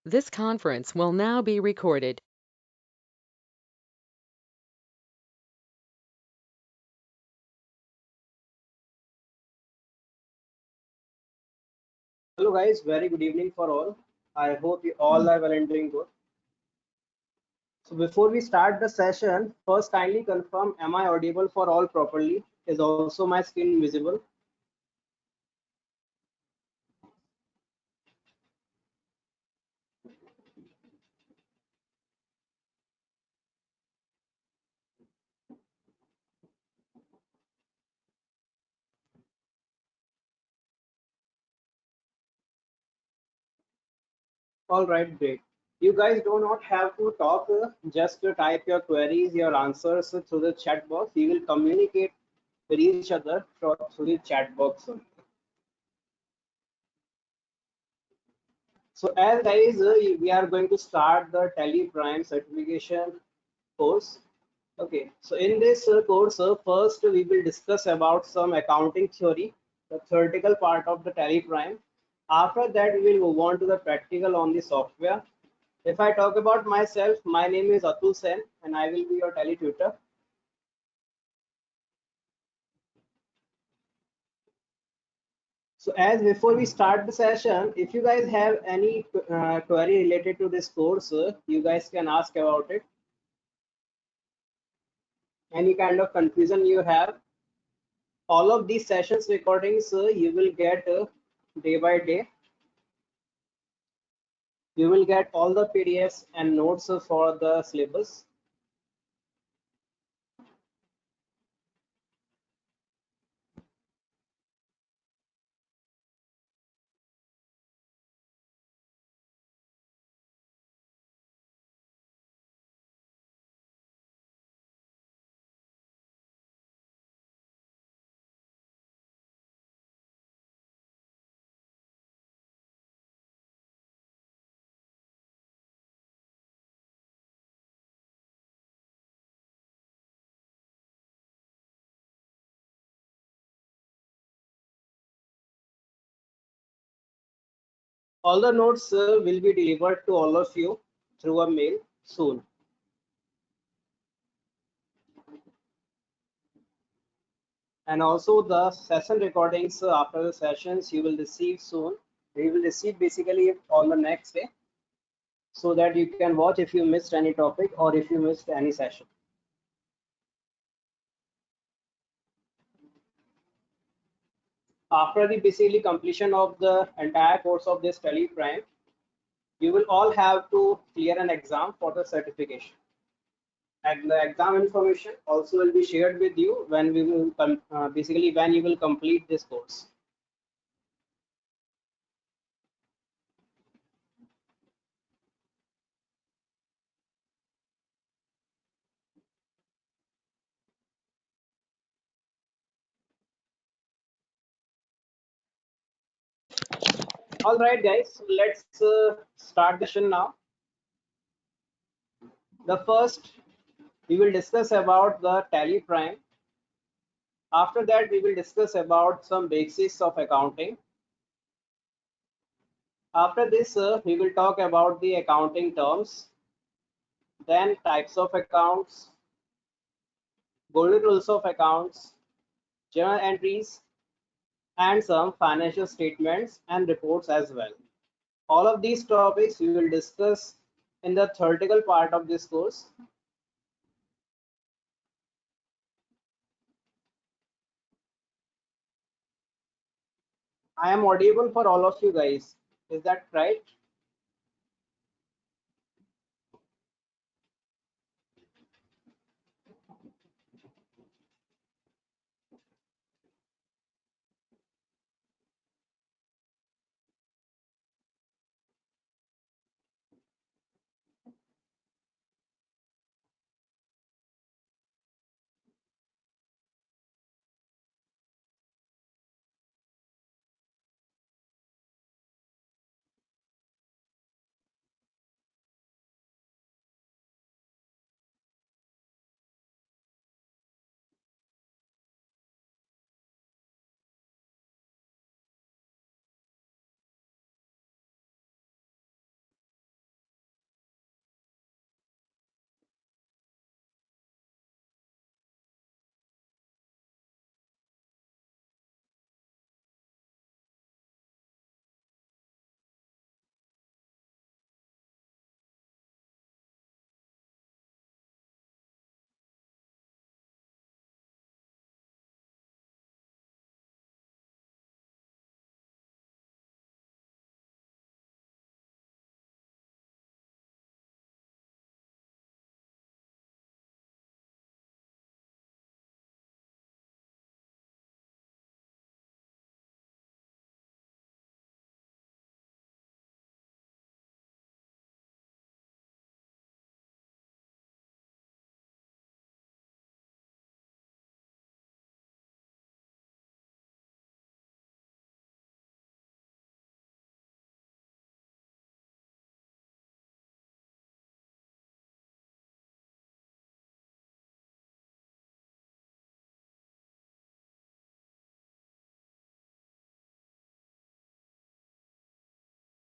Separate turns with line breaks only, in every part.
This conference will now be recorded.
Hello guys, very good evening for all. I hope you all are well and doing good. So before we start the session, first kindly confirm, am I audible for all properly? Is also my screen visible? All right, great. You guys do not have to talk, just type your queries, your answers through the chat box. We will communicate with each other through the chat box. So as guys, we are going to start the Tally Prime certification course. Okay, so in this course, first we will discuss about some accounting theory, the theoretical part of the Tally Prime. After that, we will move on to the practical on the software. If I talk about myself, my name is Atul Sen, and I will be your Tally tutor. So as before we start the session, if you guys have any query related to this course, you guys can ask about it. Any kind of confusion you have, all of these sessions recordings you will get day by day. You will get all the PDFs and notes for the syllabus. All the notes will be delivered to all of you through a mail soon. And also the session recordings after the sessions you will receive soon. You will receive basically on the next day, so that you can watch if you missed any topic or if you missed any session. After the basically completion of the entire course of this Tally Prime, you will all have to clear an exam for the certification. And the exam information also will be shared with you when we will basically when you will complete this course. All right, guys, so let's start the session now. The first, we will discuss about the Tally Prime. After that, we will discuss about some basics of accounting. After this, we will talk about the accounting terms, then types of accounts, golden rules of accounts, journal entries, and some financial statements and reports as well. All of these topics we will discuss in the theoretical part of this course. I am audible for all of you guys. Is that right?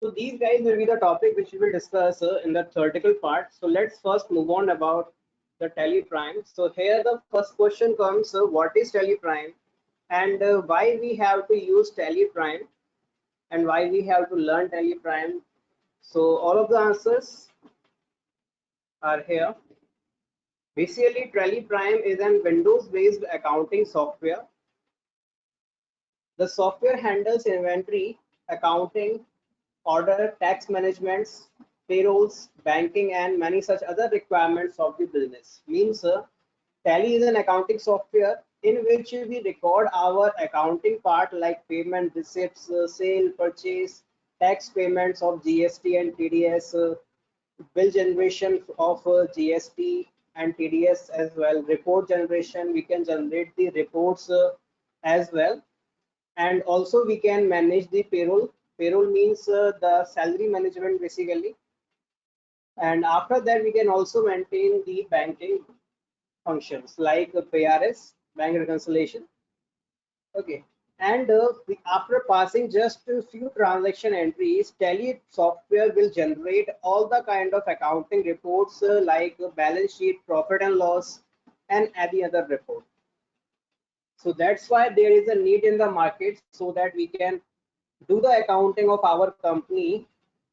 So these guys will be the topic which we will discuss in the theoretical part. So let's first move on about the tally prime. So here the first question comes, what is tally prime, and why we have to use tally prime, and why we have to learn tally prime. So all of the answers are here. Basically, Tally Prime is an Windows-based accounting software. The software handles inventory, accounting, order, tax managements, payrolls, banking, and many such other requirements of the business. Means Tally is an accounting software in which we record our accounting part like payment, receipts, sale, purchase, tax payments of GST and TDS, bill generation of GST and TDS as well, report generation, we can generate the reports as well, and also we can manage the payroll. Payroll means the salary management basically, and after that we can also maintain the banking functions like PRS, bank reconciliation. Okay. And after passing just a few transaction entries, Tally software will generate all the kind of accounting reports like balance sheet, profit and loss, and any other report. So that's why there is a need in the market so that we can do the accounting of our company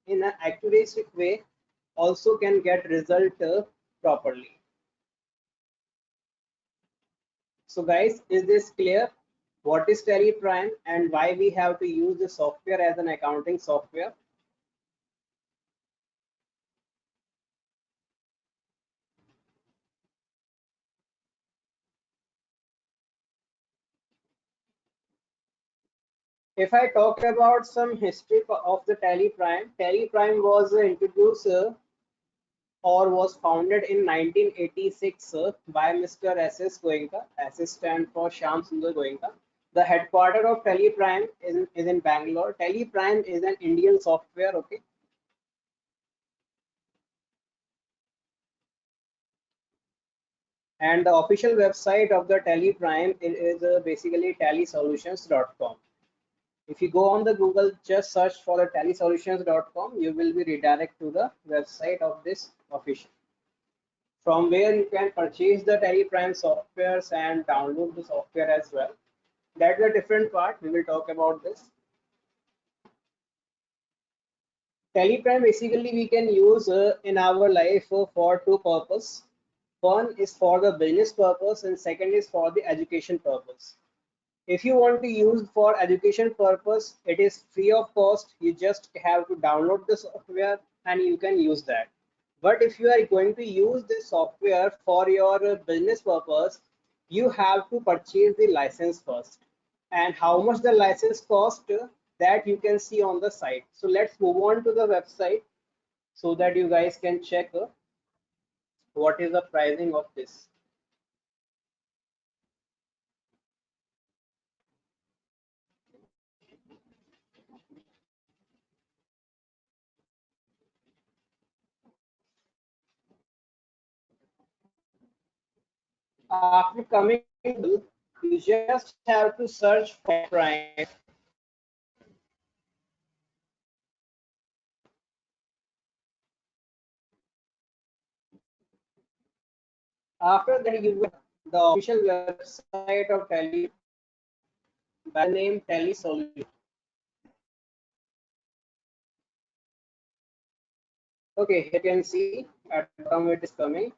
in an accurate way, also can get result properly. So guys, is this clear? What is Tally Prime and why we have to use the software as an accounting software? If I talk about some history of the Tally Prime was introduced or was founded in 1986 by Mr. S.S. Goenka. S.S. stand for Shyam Sundar Goenka. The headquarter of Tally Prime is in Bangalore. Tally Prime is an Indian software, okay? And the official website of the Tally Prime is basically tallysolutions.com. If you go on the Google, just search for the tallysolutions.com, you will be redirected to the website of this official, from where you can purchase the Tally Prime softwares and download the software as well. That's a different part. We will talk about this. Tally Prime basically we can use in our life for two purposes. One is for the business purpose and second is for the education purpose. If you want to use for education purpose, it is free of cost. You just have to download the software and you can use that. But if you are going to use this software for your business purpose, you have to purchase the license first. And how much the license cost, that you can see on the site. So let's move on to the website so that you guys can check what is the pricing of this. After coming, you just have to search for Prime. After that, you will the official website of Tally by the name Tally Solution. Okay, here you can see at the bottom it is coming.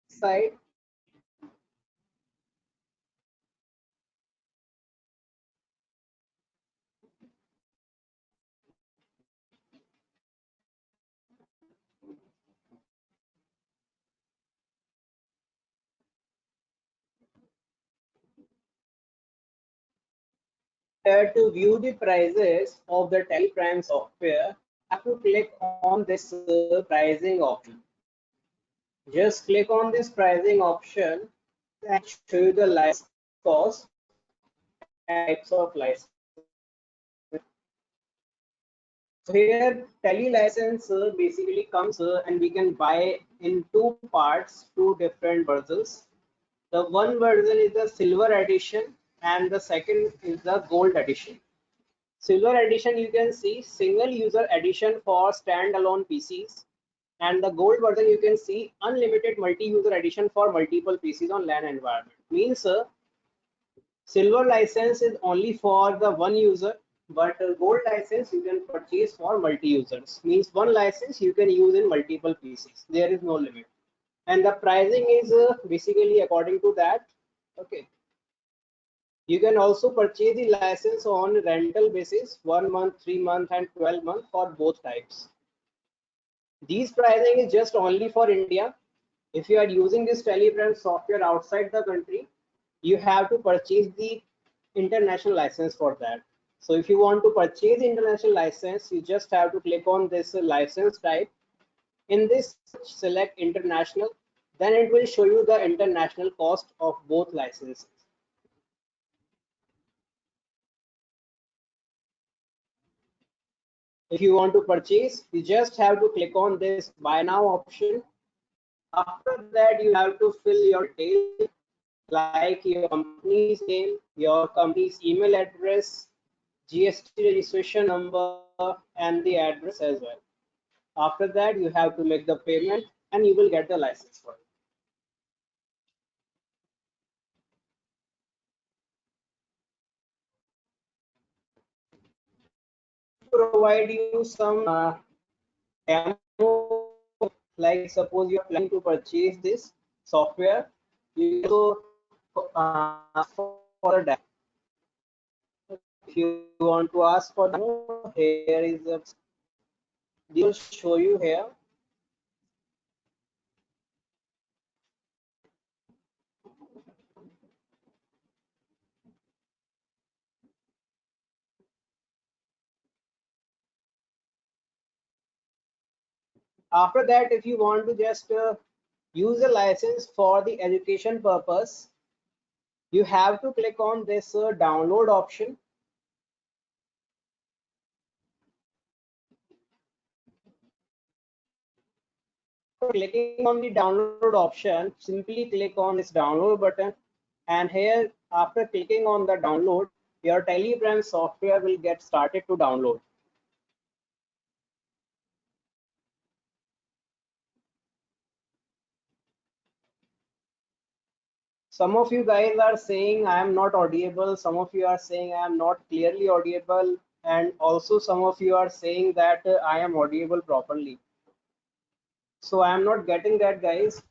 Site. To view the prices of the Tally Prime software, have to click on this pricing option. Just click on this pricing option and show you the license cost and types of license. So here Tally license basically comes and we can buy in two parts, two different versions. The one version is the silver edition and the second is the gold edition. Silver edition, you can see single user edition for standalone PCs. And the gold version, you can see unlimited multi-user edition for multiple PCs on LAN environment. Means silver license is only for the one user, but gold license you can purchase for multi-users. Means one license you can use in multiple PCs. There is no limit. And the pricing is basically according to that. Okay. You can also purchase the license on rental basis, 1 month, 3 month, and 12 month for both types. These pricing is just only for India. If you are using this Telebrand software outside the country, you have to purchase the international license for that. So if you want to purchase international license, you just have to click on this license type. In this, select international. Then it will show you the international cost of both licenses. If you want to purchase, you just have to click on this buy now option. After that, you have to fill your details like your company's name, your company's email address, GST registration number, and the address as well. After that, you have to make the payment and you will get the license for it. Provide you some demo, like suppose you are planning to purchase this software, you also for a demo. If you want to ask for demo, here is a, they will show you here. After that, if you want to just use a license for the education purpose, you have to click on this download option. Clicking on the download option, simply click on this download button, and here after clicking on the download, your Telegram software will get started to download. Some of you guys are saying I am not audible, some of you are saying I am not clearly audible, and also some of you are saying that I am audible properly. So I am not getting that, guys.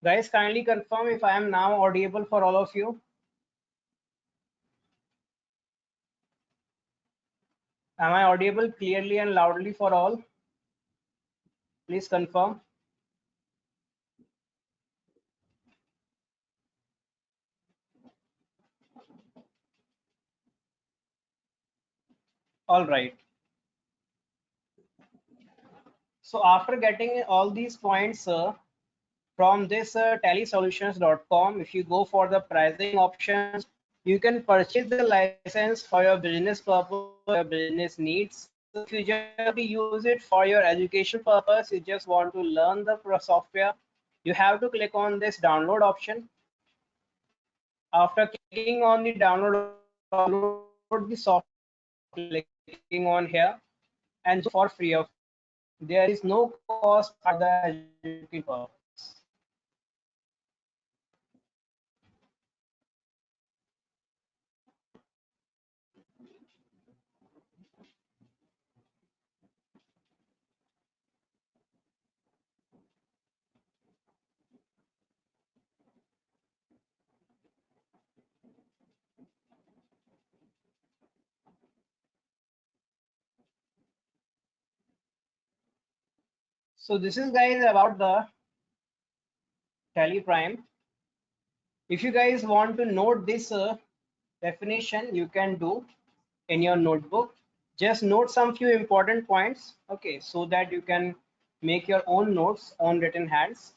Guys, kindly confirm if I am now audible for all of you. Am I audible clearly and loudly for all? Please confirm. All right. So after getting all these points from this tallysolutions.com, if you go for the pricing options, you can purchase the license for your business purpose, your business needs. So if you just want to use it for your education purpose, you just want to learn the software, you have to click on this download option. After clicking on the download the software, clicking on here and for free of, there is no cost for the education purpose. So this is guys about the Tally Prime. If you guys want to note this definition, you can do in your notebook. Just note some few important points, okay, so that you can make your own notes on written hands.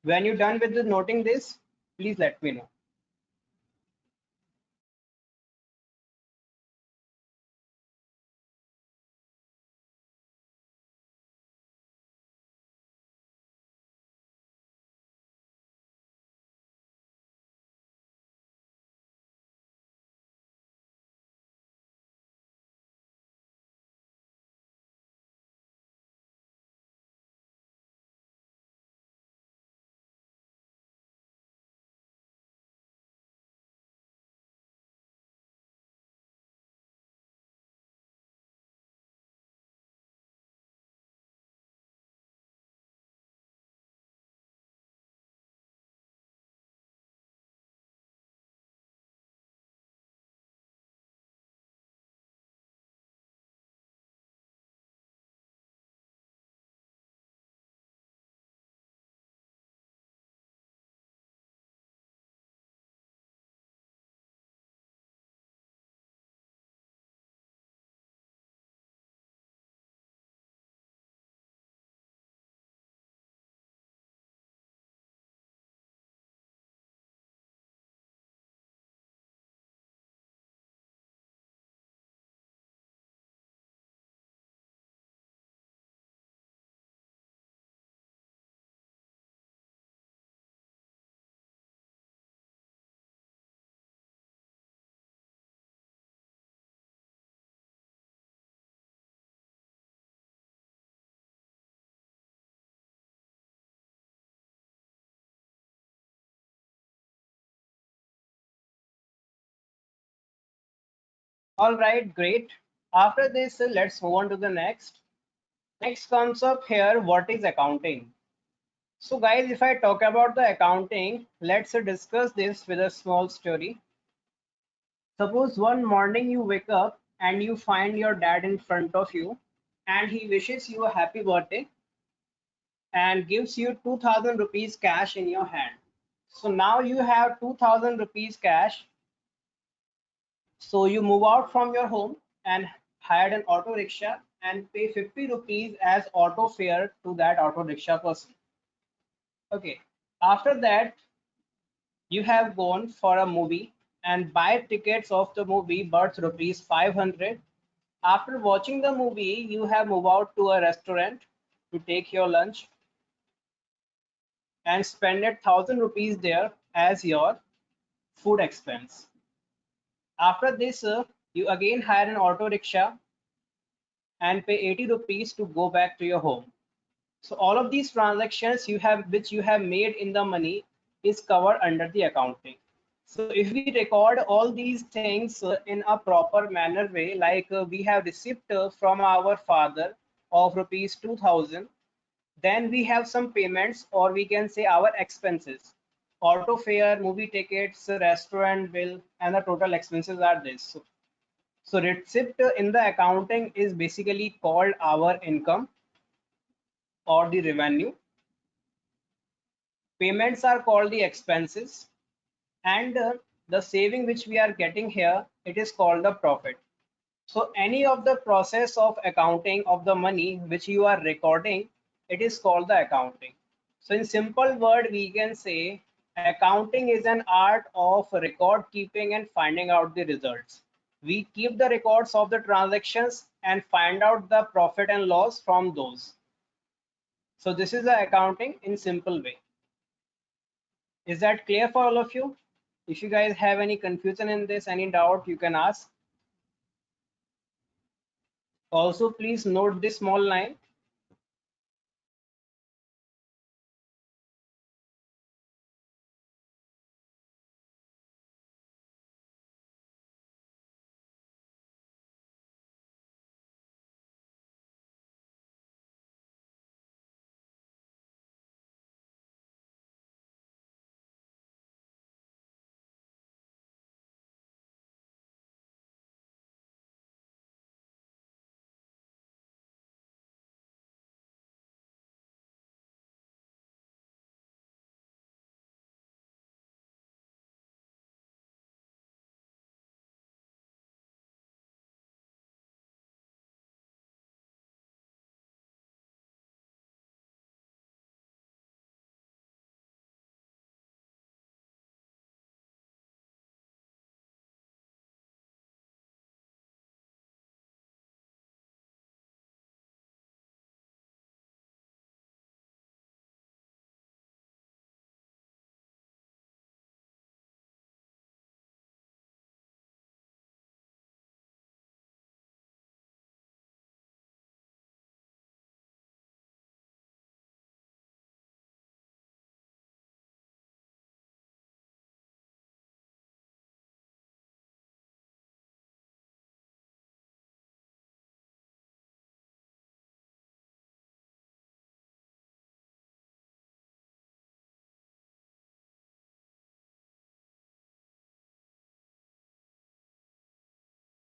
When you're done with the noting this, please let me know. All right, great. After this, let's move on to the next. Next comes up here, what is accounting? So guys, if I talk about the accounting, let's discuss this with a small story. Suppose one morning you wake up and you find your dad in front of you and he wishes you a happy birthday and gives you 2000 rupees cash in your hand. So now you have 2000 rupees cash. So you move out from your home and hired an auto rickshaw and pay 50 rupees as auto fare to that auto rickshaw person. Okay. After that, you have gone for a movie and buy tickets of the movie worth rupees 500. After watching the movie, you have moved out to a restaurant to take your lunch and spend 1000 rupees there as your food expense. After this, you again hire an auto rickshaw and pay 80 rupees to go back to your home. So all of these transactions you have which you have made in the money is covered under the accounting. So if we record all these things in a proper manner way, like we have receipt from our father of rupees 2000, Then we have some payments, or we can say our expenses. Auto fare, movie tickets, restaurant bill, and the total expenses are this. So receipt in the accounting is basically called our income or the revenue. Payments are called the expenses, and the saving which we are getting here, it is called the profit. So any of the process of accounting of the money which you are recording, it is called the accounting. So in simple word, we can say accounting is an art of record keeping and finding out the results. We keep the records of the transactions and find out the profit and loss from those. So this is the accounting in simple way. Is that clear for all of you? If you guys have any confusion in this, any doubt, you can ask. Also, please note this small line.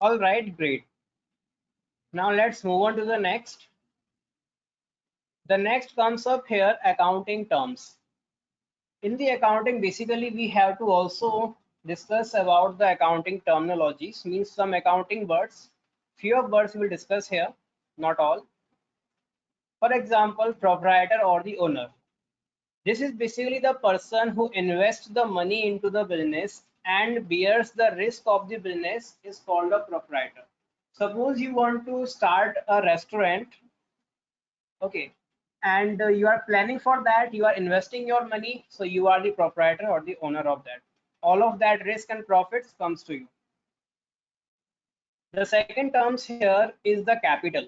All right, great. Now let's move on to the next. The next comes up here, accounting terms. In the accounting, basically, we have to also discuss about the accounting terminologies, means some accounting words. Few of words we will discuss here, not all. For example, proprietor or the owner. This is basically the person who invests the money into the business and bears the risk of the business is called a proprietor. Suppose you want to start a restaurant, okay, and you are planning for that, you are investing your money, so you are the proprietor or the owner of that. All of that risk and profits comes to you. The second terms here is the capital.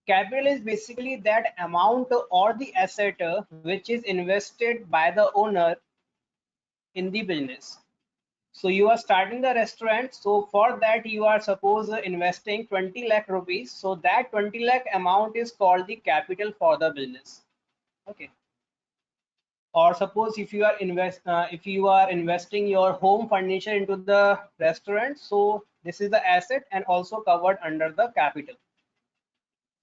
Capital is basically that amount or the asset which is invested by the owner in the business. So you are starting the restaurant, so for that you are suppose investing 20 lakh rupees, so that 20 lakh amount is called the capital for the business. Okay. Or suppose if you are investing your home furniture into the restaurant, so this is the asset and also covered under the capital.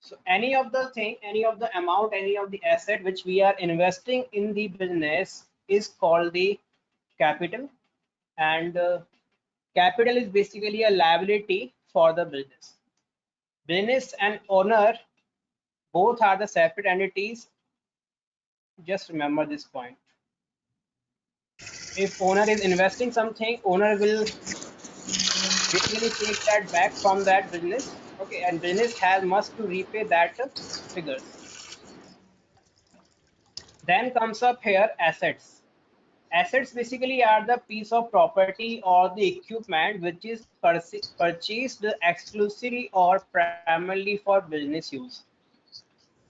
So any of the thing, any of the amount, any of the asset which we are investing in the business is called the capital. And capital is basically a liability for the business. Business and owner both are the separate entities. Just remember this point. If owner is investing something, owner will basically take that back from that business. Okay, and business has must to repay that figures. Then comes up here assets. Assets basically are the piece of property or the equipment which is purchased exclusively or primarily for business use.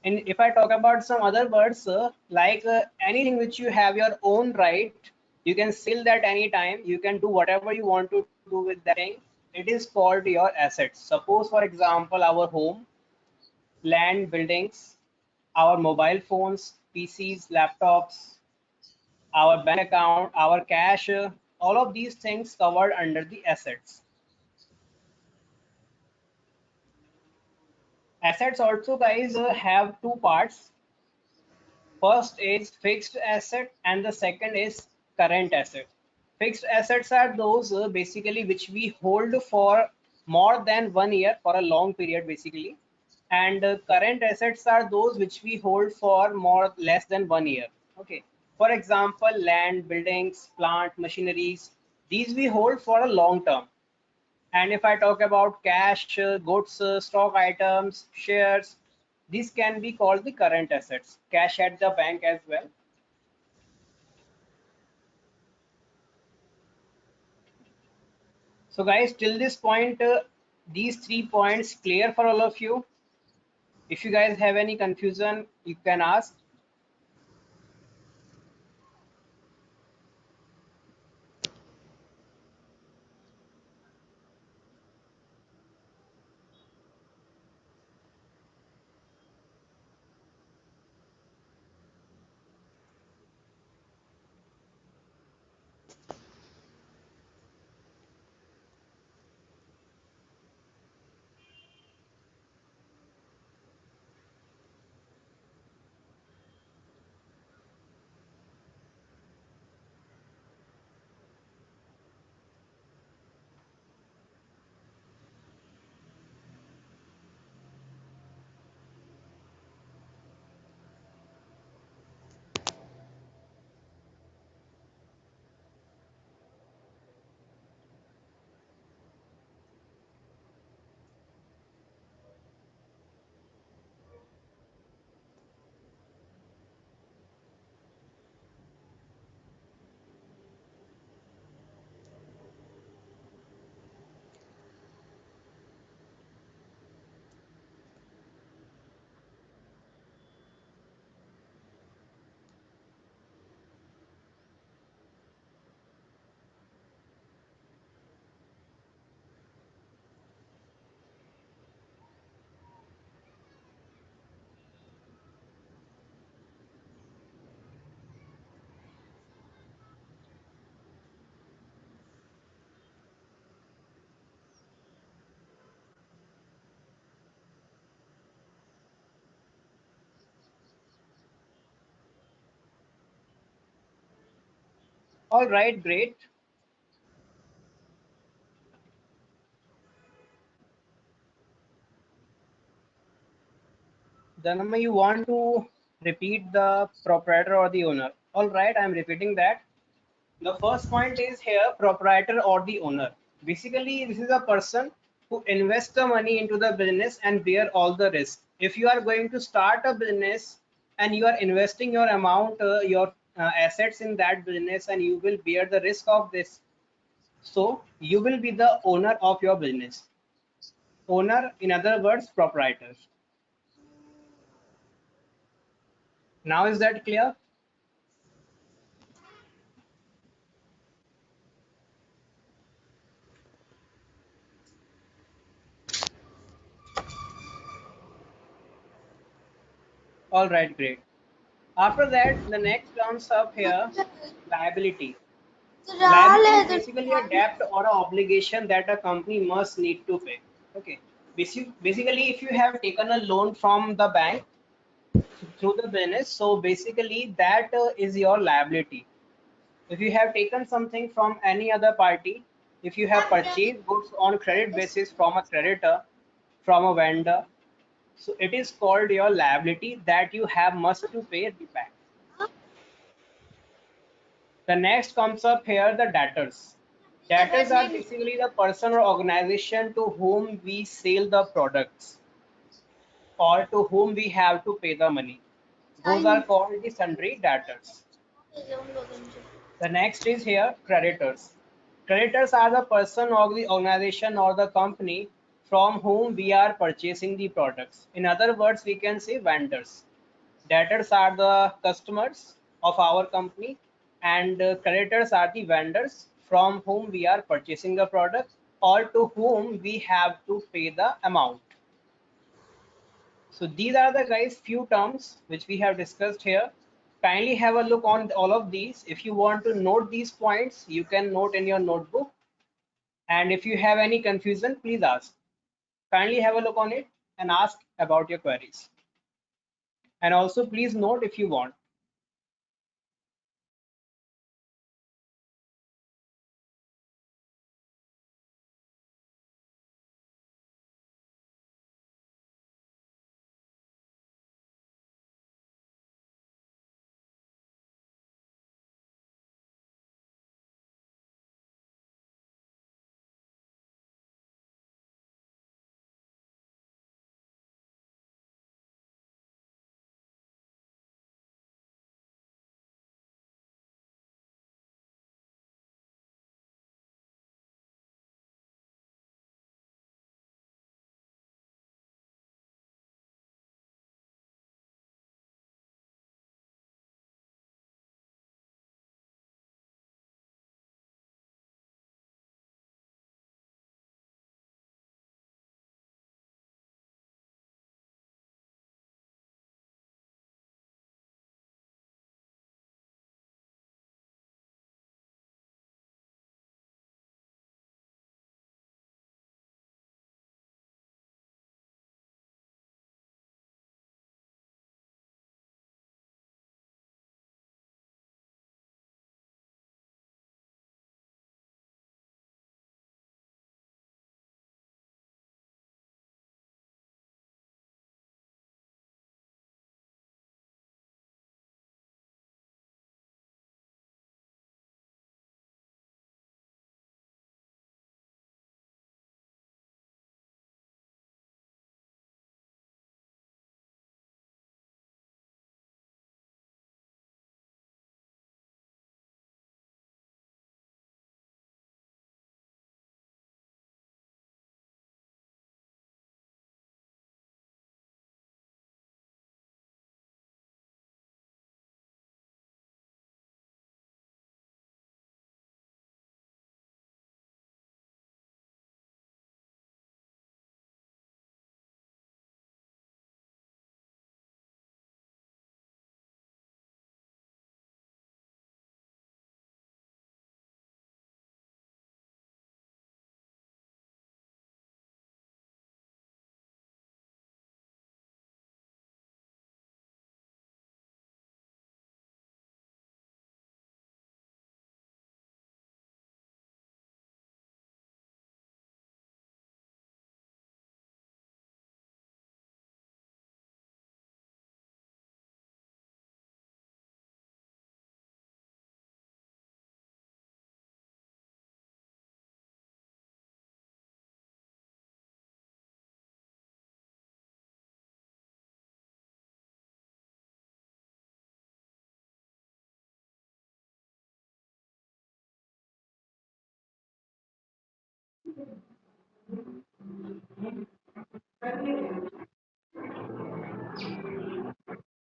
And if I talk about some other words, like anything which you have your own right, you can sell that anytime. You can do whatever you want to do with that thing. It is called your assets. Suppose, for example, our home, land, buildings. our mobile phones, PCs, laptops, our bank account, our cash, all of these things covered under the assets. Assets also, guys, have two parts. First is fixed asset and the second is current asset. Fixed assets are those basically which we hold for more than 1 year, for a long period basically. And current assets are those which we hold for more less than 1 year. Okay. For example, land, buildings, plant, machineries, these we hold for a long term. And if I talk about cash, goods, stock items, shares, these can be called the current assets. Cash at the bank as well. So guys, till this point, these 3 points clear for all of you. If you guys have any confusion, you can ask. All right, great. Dhanama, you want to repeat the proprietor or the owner? All right, I'm repeating that. The first point is here, proprietor or the owner. Basically, this is a person who invests the money into the business and bear all the risk. If you are going to start a business and you are investing your amount, your assets in that business, and you will bear the risk of this. So you will be the owner of your business. Owner, in other words, proprietor. Now is that clear? All right, great. After that, the next comes up here, liability. Liability is basically a debt or an obligation that a company must need to pay. Okay. Basically, if you have taken a loan from the bank through the business, so basically that is your liability. If you have taken something from any other party, if you have purchased goods on credit basis from a creditor, from a vendor, so it is called your liability that you have must to pay the bank. The next comes up here, the debtors. Debtors are basically the person or organization to whom we sell the products or to whom we have to pay the money. Those are called the sundry debtors. The next is here, creditors. Creditors are the person or the organization or the company from whom we are purchasing the products. In other words, we can say vendors. Debtors are the customers of our company, and creditors are the vendors from whom we are purchasing the product or to whom we have to pay the amount. So these are the guys few terms which we have discussed here. Kindly have a look on all of these. If you want to note these points, you can note in your notebook. And if you have any confusion, please ask. Kindly have a look on it and ask about your queries. And also please note if you want.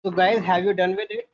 So guys, have you done with it?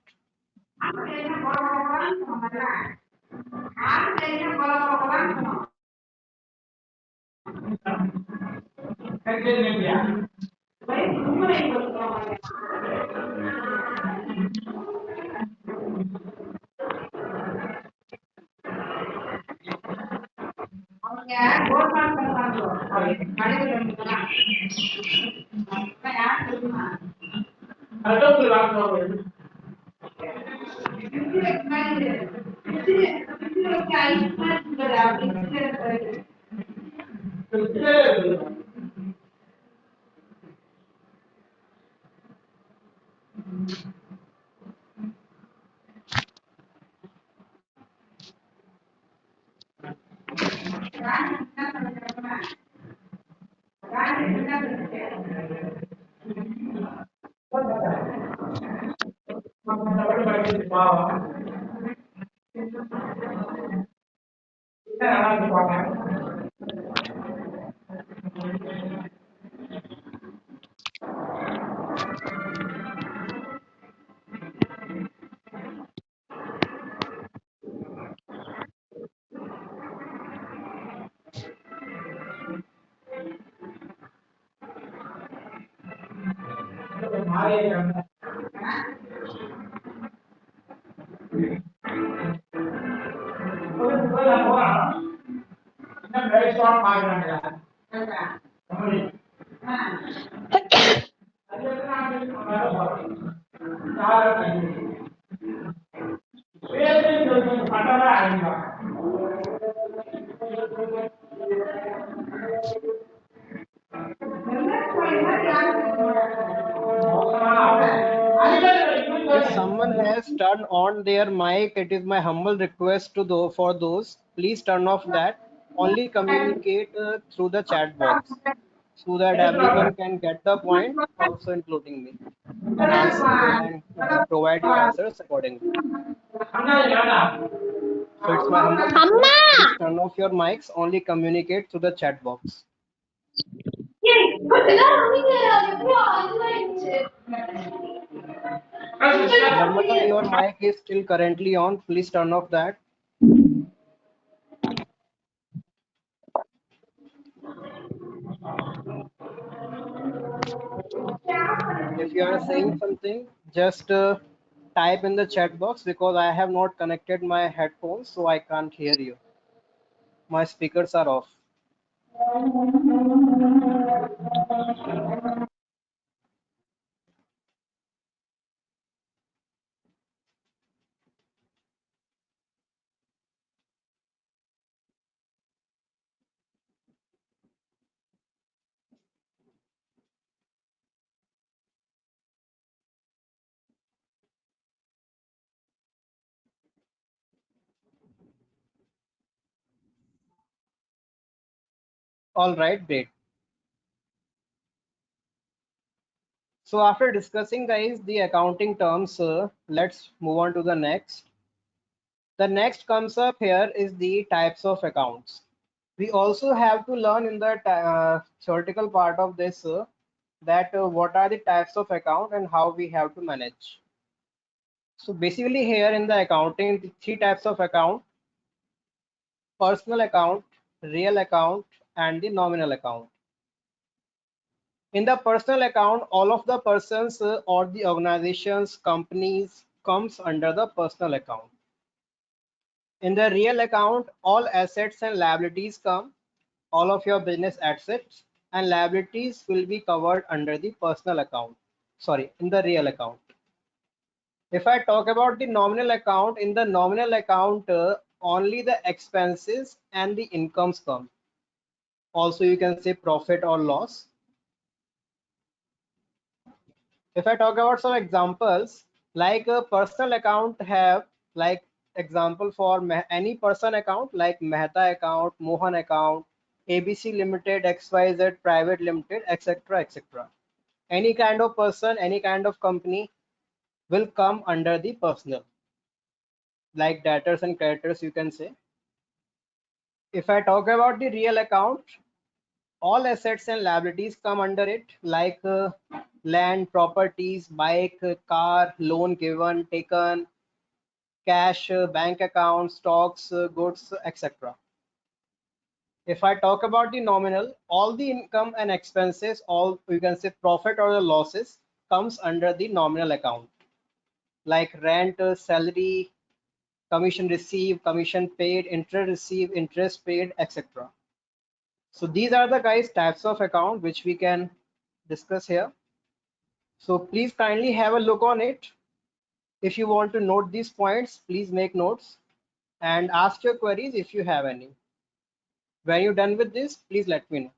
If someone has turned on their mic, it is my humble request to for those, please turn off that. Only communicate through the chat box so that everyone can get the point, also including me, and answer and provide you answers accordingly. So it's my humble request, please turn off your mics, only communicate through the chat box. Narmata, your mic is still currently on. Please turn off that. If you are saying something, just type in the chat box because I have not connected my headphones, so I can't hear you. My speakers are off. All right, great. So after discussing, guys, the accounting terms, let's move on to the next. The next comes up here is the types of accounts. We also have to learn in the theoretical part of this that what are the types of account and how we have to manage. So basically here in the accounting, the three types of account: personal account, real account, and the nominal account. In the personal account, all of the persons or the organizations, companies comes under the personal account. In the real account, all assets and liabilities come, all of your business assets and liabilities will be covered under the personal account. Sorry, in the real account. If I talk about the nominal account, in the nominal account, only the expenses and the incomes come. Also, you can say profit or loss. If I talk about some examples, like a personal account have like example for any person account like Mehta account, Mohan account, ABC Limited, XYZ Private Limited, etc. etc. Any kind of person, any kind of company will come under the personal, like debtors and creditors, you can say. If I talk about the real account, all assets and liabilities come under it, like land, properties, bike, car, loan given, taken, cash, bank accounts, stocks, goods, etc. If I talk about the nominal, all the income and expenses, all you can say profit or the losses comes under the nominal account, like rent, salary, commission received, commission paid, interest received, interest paid, etc. So these are the guys types of account which we can discuss here. So please kindly have a look on it. If you want to note these points, please make notes and ask your queries if you have any. When you're done with this, please let me know.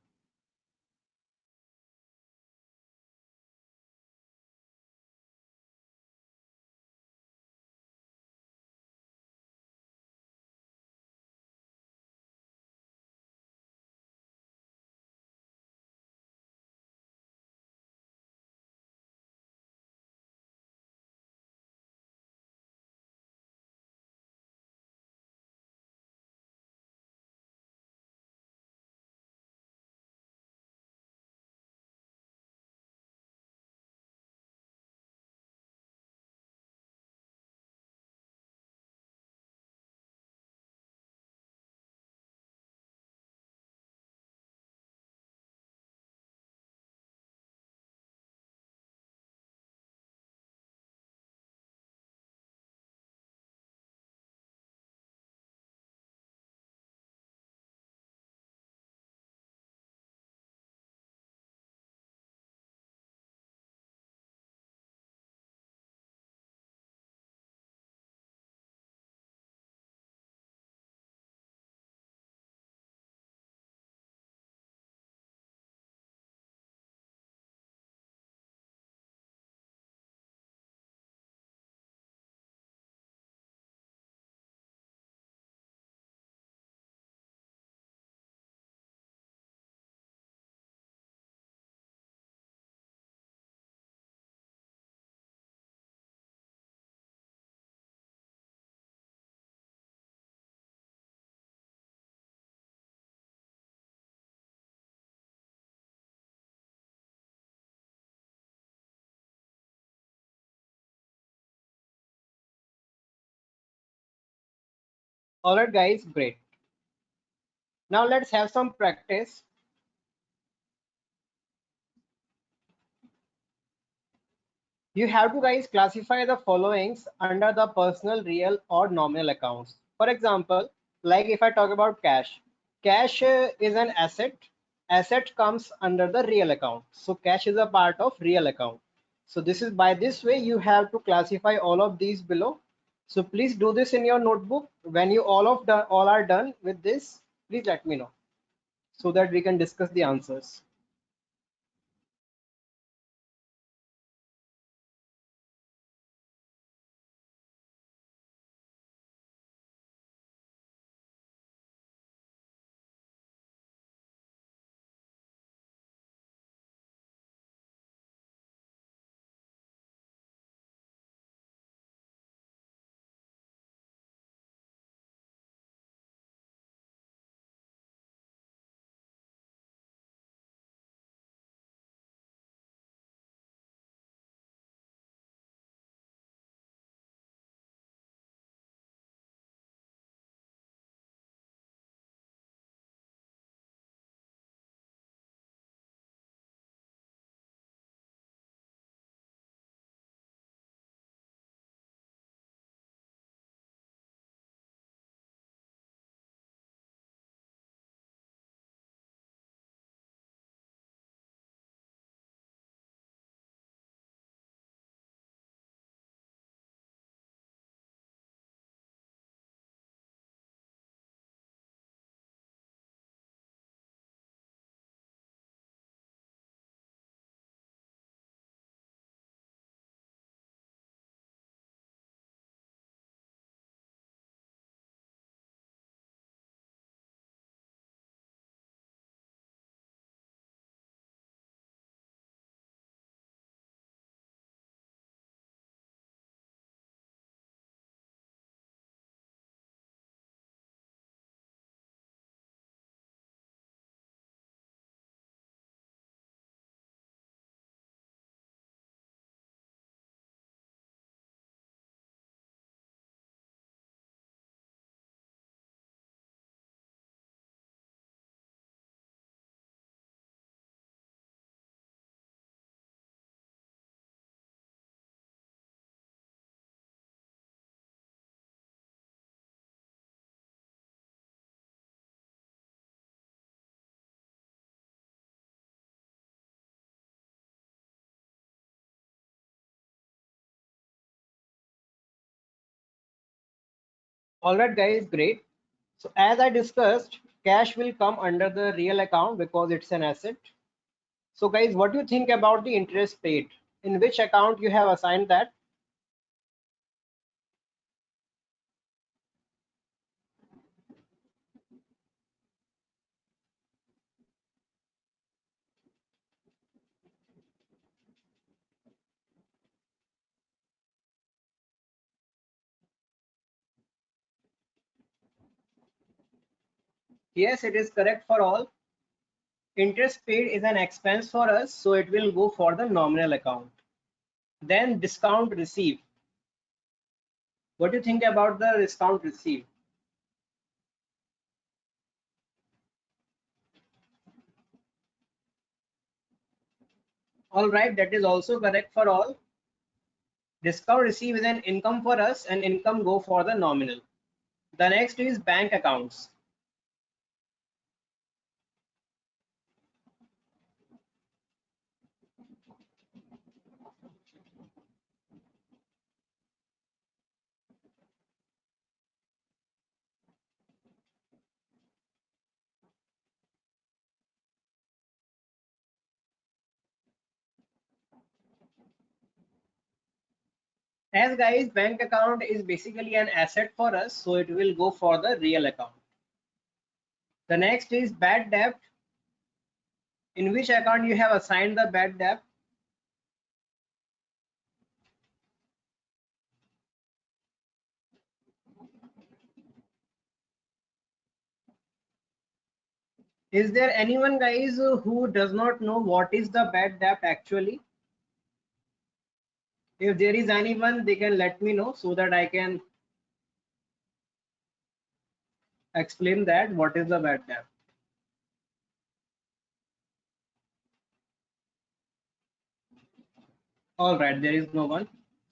All right, guys, great. Now let's have some practice. You have to guys classify the followings under the personal, real or nominal accounts. For example, like if I talk about cash, cash is an asset. Asset comes under the real account. So cash is a part of real account. So this is by this way you have to classify all of these below. So please do this in your notebook. When you all are done with this, please let me know so that we can discuss the answers. All right, guys, great. So as I discussed, cash will come under the real account because it's an asset. So guys, what do you think about the interest paid? In which account you have assigned that? Yes, it is correct for all. Interest paid is an expense for us, so it will go for the nominal account. Then discount received. What do you think about the discount received? All right, that is also correct for all. Discount received is an income for us and income go for the nominal. The next is bank accounts. As guys, bank account is basically an asset for us, so it will go for the real account. The next is bad debt. In which account you have assigned the bad debt? Is there anyone guys who does not know what is the bad debt actually? If there is anyone, they can let me know so that I can explain that what is the bad debt. All right, there is no one.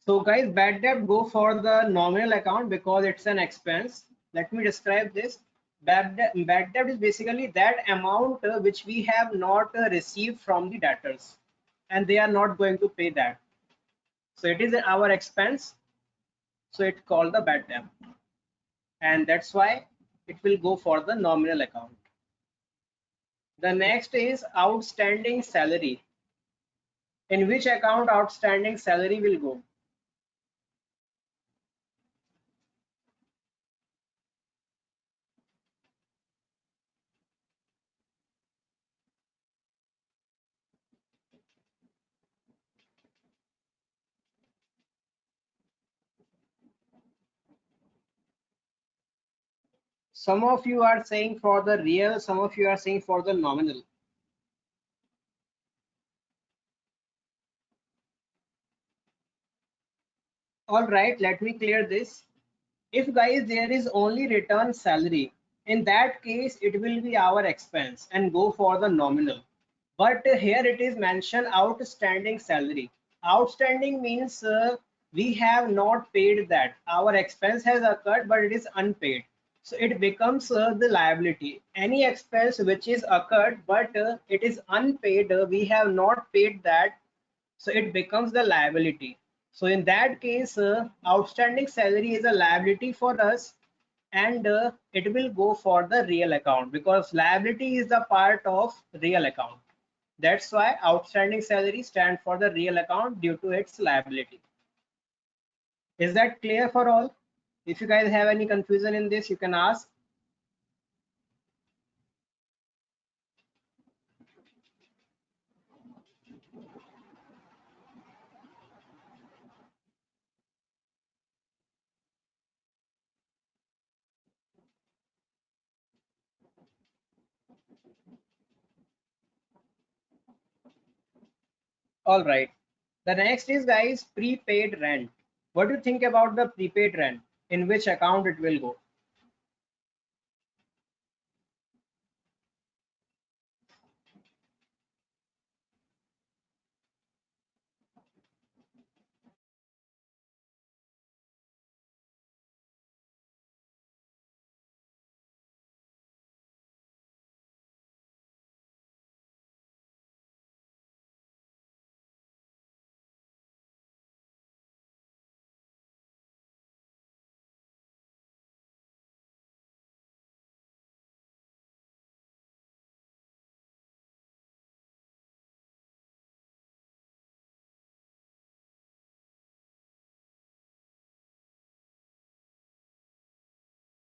So guys, bad debt go for the nominal account because it's an expense. Let me describe this. Bad debt is basically that amount which we have not received from the debtors, and they are not going to pay that. So it is our expense. So it's called the bad debt, and that's why it will go for the nominal account. The next is outstanding salary. In which account outstanding salary will go? Some of you are saying for the real, some of you are saying for the nominal. All right, let me clear this. If guys there is only return salary, in that case it will be our expense and go for the nominal. But here it is mentioned outstanding salary. Outstanding means we have not paid that. Our expense has occurred, but it is unpaid. So it becomes the liability. Any expense which is occurred, but it is unpaid, we have not paid that. So it becomes the liability. So in that case, outstanding salary is a liability for us, and it will go for the real account because liability is the part of real account. That's why outstanding salary stand for the real account due to its liability. Is that clear for all? If you guys have any confusion in this, you can ask. All right. The next is guys prepaid rent. What do you think about the prepaid rent? In which account it will go?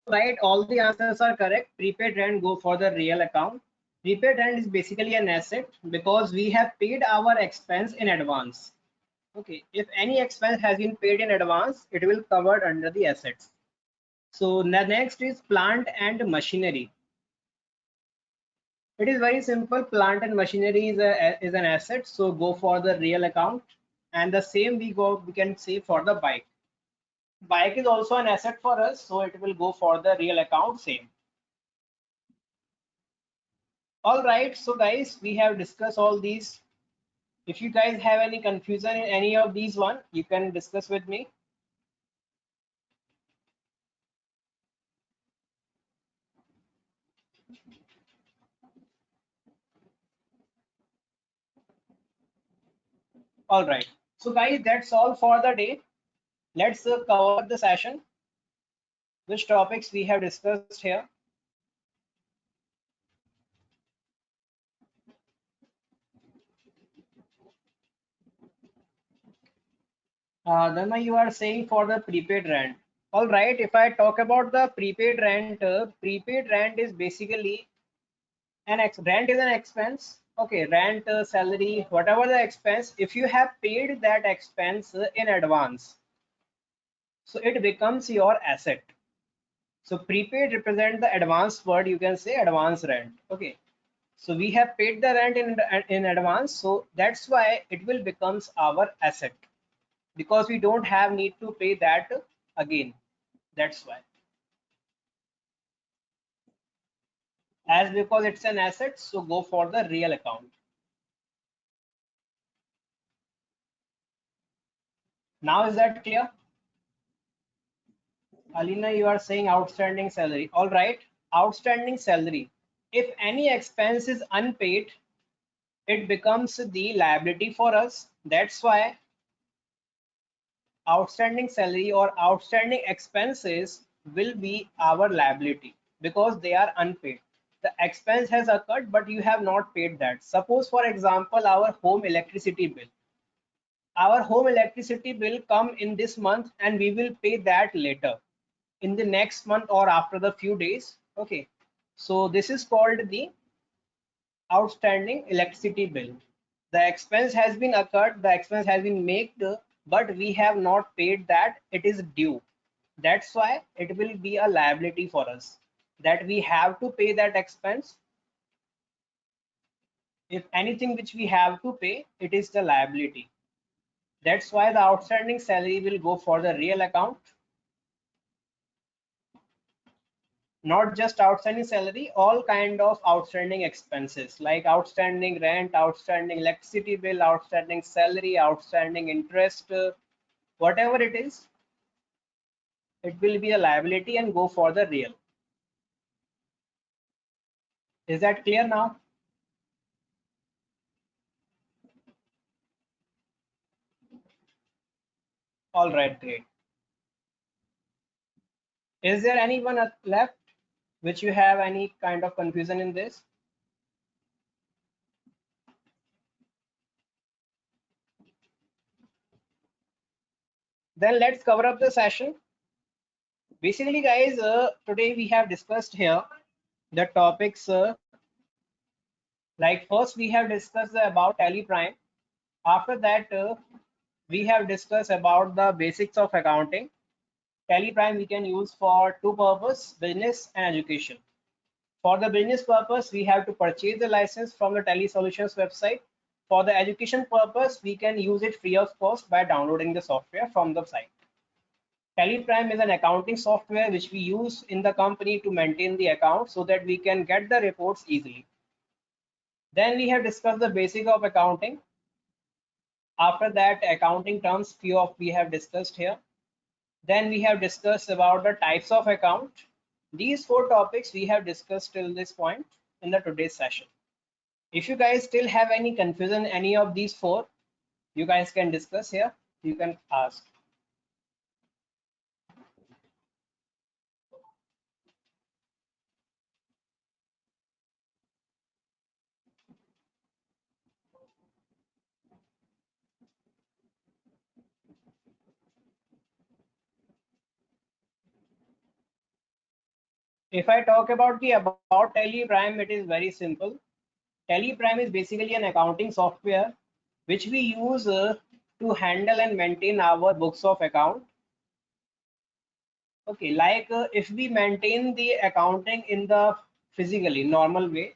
Right, all the answers are correct. Prepaid rent go for the real account. Prepaid rent is basically an asset because we have paid our expense in advance. Okay, if any expense has been paid in advance, it will covered under the assets. So the next is plant and machinery. It is very simple. Plant and machinery is an asset, so go for the real account. And the same we can say for the bike. Bike is also an asset for us, so it will go for the real account same. All right, so guys, we have discussed all these. If you guys have any confusion in any of these one, you can discuss with me. All right, so guys, that's all for the day. Let's cover the session. Which topics we have discussed here? Dharma, you are saying for the prepaid rent. All right, if I talk about the prepaid rent is basically rent is an expense. Okay, rent, salary, whatever the expense, if you have paid that expense in advance, so it becomes your asset. So prepaid represent the advance word, you can say advance rent. Okay, so we have paid the rent in advance, so that's why it will becomes our asset because we don't have need to pay that again. That's why. as because it's an asset, so go for the real account. Now is that clear? Alina, you are saying outstanding salary. All right, outstanding salary. If any expense is unpaid, it becomes the liability for us. That's why outstanding salary or outstanding expenses will be our liability because they are unpaid. The expense has occurred, but you have not paid that. Suppose, for example, our home electricity bill. Our home electricity bill come in this month and we will pay that later in the next month or after the few days. Okay. So this is called the outstanding electricity bill. The expense has been occurred, the expense has been made, but we have not paid that, it is due. That's why it will be a liability for us that we have to pay that expense. If anything which we have to pay, it is the liability. That's why the outstanding salary will go for the real account, not just outstanding salary, all kind of outstanding expenses like outstanding rent, outstanding electricity bill, outstanding salary, outstanding interest, whatever it is, it will be a liability and go for the real. Is that clear now? All right, great. Is there anyone left which you have any kind of confusion in this? Then let's cover up the session. Basically, guys, today we have discussed here the topics like first we have discussed about Tally Prime. After that, we have discussed about the basics of accounting. Tally Prime we can use for two purposes, business and education. For the business purpose, we have to purchase the license from the Tally Solutions website. For the education purpose, we can use it free of cost by downloading the software from the site. Tally Prime is an accounting software which we use in the company to maintain the account so that we can get the reports easily. Then we have discussed the basic of accounting. After that, accounting terms few of we have discussed here. Then we have discussed about the types of account. These four topics we have discussed till this point in the today's session. If you guys still have any confusion any of these four, you guys can discuss here. You can ask. If I talk about the about Tally Prime, it is very simple. Tally Prime is basically an accounting software which we use to handle and maintain our books of account. Okay, like if we maintain the accounting in the physically normal way,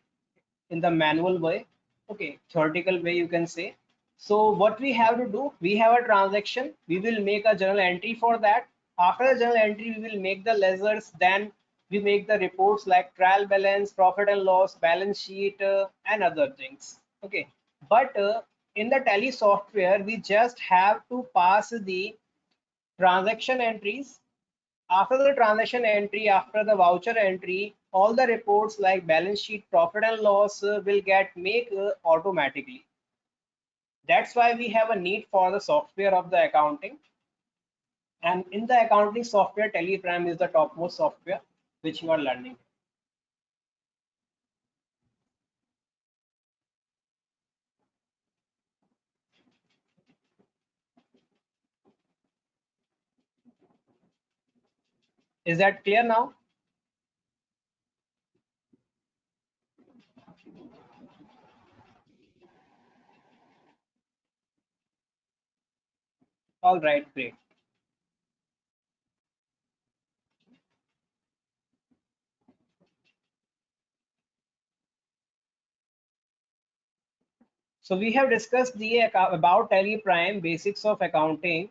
in the manual way, okay, theoretical way you can say. So what we have to do, we have a transaction, we will make a journal entry for that. After the journal entry, we will make the ledgers, then we make the reports like trial balance, profit and loss, balance sheet, and other things. Okay, but in the Tally software, we just have to pass the transaction entries. After the transaction entry, after the voucher entry, all the reports like balance sheet, profit and loss will get make automatically. That's why we have a need for the software of the accounting. And in the accounting software, Telegram is the topmost software which you are learning. Is that clear now? All right, great. So we have discussed the about Tally Prime, basics of accounting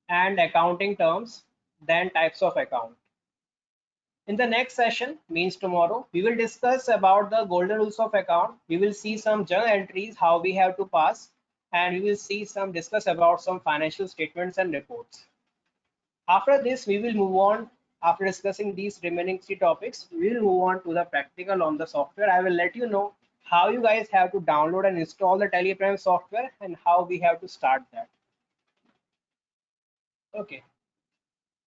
and accounting terms, then types of account. In the next session, means tomorrow, we will discuss about the golden rules of account. We will see some journal entries, how we have to pass, and we will see some discuss about some financial statements and reports. After this, we will move on. After discussing these remaining three topics, we will move on to the practical on the software. I will let you know how you guys have to download and install the TALLY software and how we have to start that. Okay.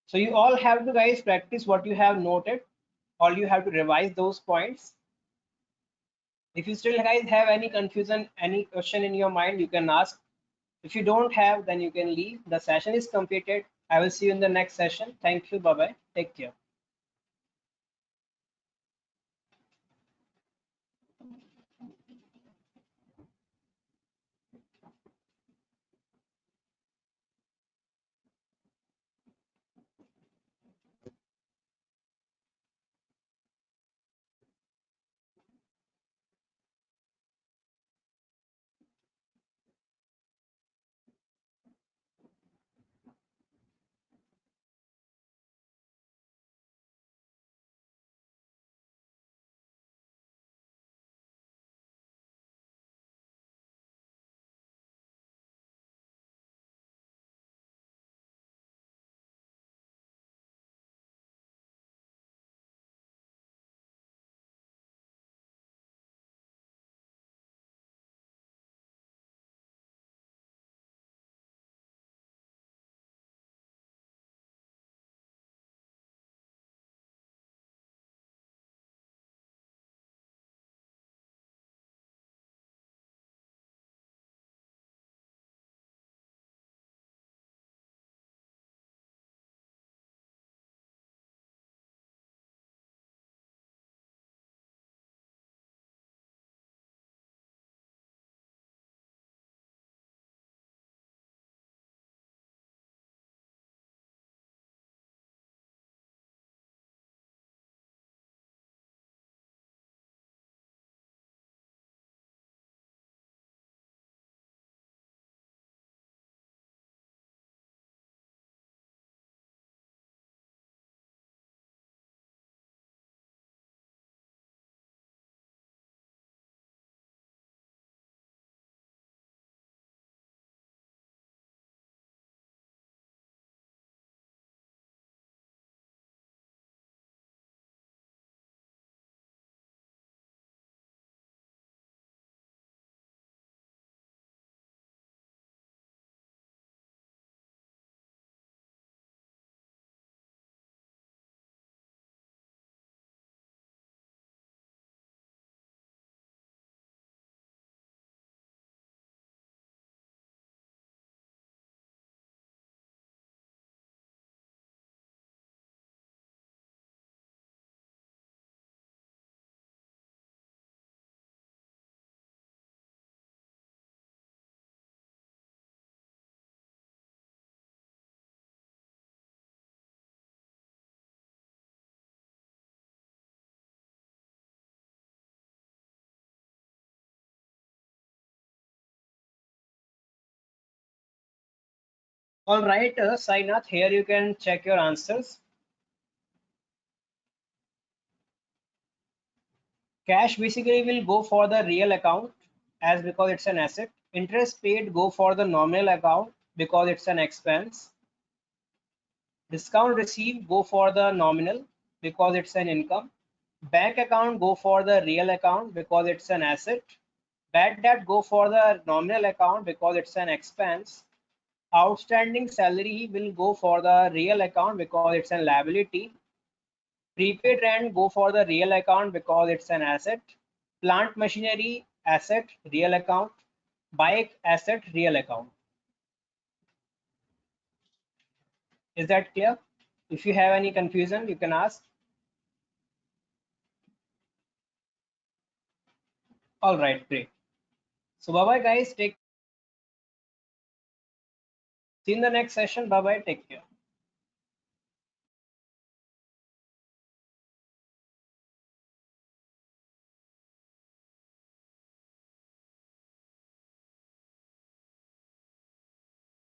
So you all have to guys practice what you have noted. All you have to revise those points. If you still guys have any confusion, any question in your mind, you can ask. If you don't have, then you can leave. The session is completed. I will see you in the next session. Thank you. Bye-bye. Take care. All right, Sainath, here you can check your answers. Cash basically will go for the real account as because it's an asset. Interest paid go for the nominal account because it's an expense. Discount received go for the nominal because it's an income. Bank account go for the real account because it's an asset. Bad debt go for the nominal account because it's an expense. Outstanding salary will go for the real account because it's a liability. Prepaid rent go for the real account because it's an asset. Plant machinery asset real account. Bike asset real account. Is that clear? If you have any confusion, you can ask. All right, great. So bye bye guys. Take see you in the next session. Bye bye. Take care.